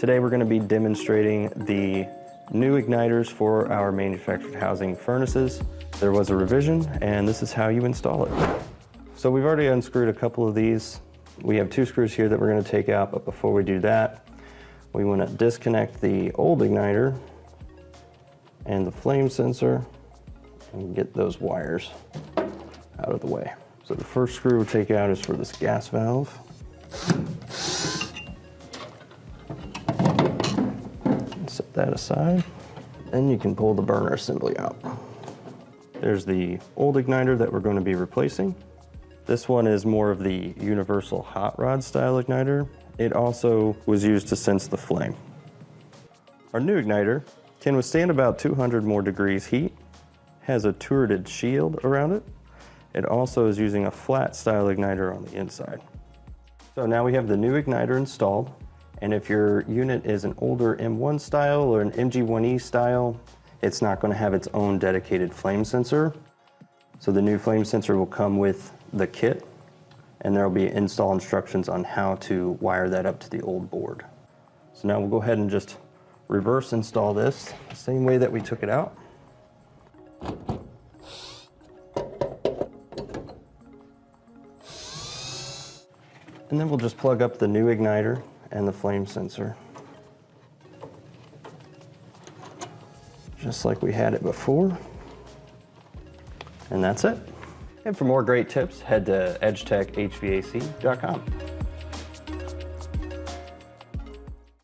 Today we're going to be demonstrating the new igniters for our manufactured housing furnaces. There was a revision and this is how you install it. So we've already unscrewed a couple of these. We have 2 screws here that we're going to take out, but before we do that, we want to disconnect the old igniter and the flame sensor and get those wires out of the way. So the first screw we'll take out is for this gas valve. Set that aside. Then you can pull the burner assembly out. There's the old igniter that we're going to be replacing. This one is more of the universal hot rod style igniter. It also was used to sense the flame. Our new igniter can withstand about 200 more degrees heat, has a turreted shield around it. It also is using a flat style igniter on the inside. So now we have the new igniter installed, and if your unit is an older M1 style or an MG1E style, it's not going to have its own dedicated flame sensor. So the new flame sensor will come with the kit, and there will be install instructions on how to wire that up to the old board. So now we'll go ahead and just reverse install this the same way that we took it out. And then we'll just plug up the new igniter and the flame sensor, just like we had it before. And that's it. And for more great tips, head to edgetekhvac.com.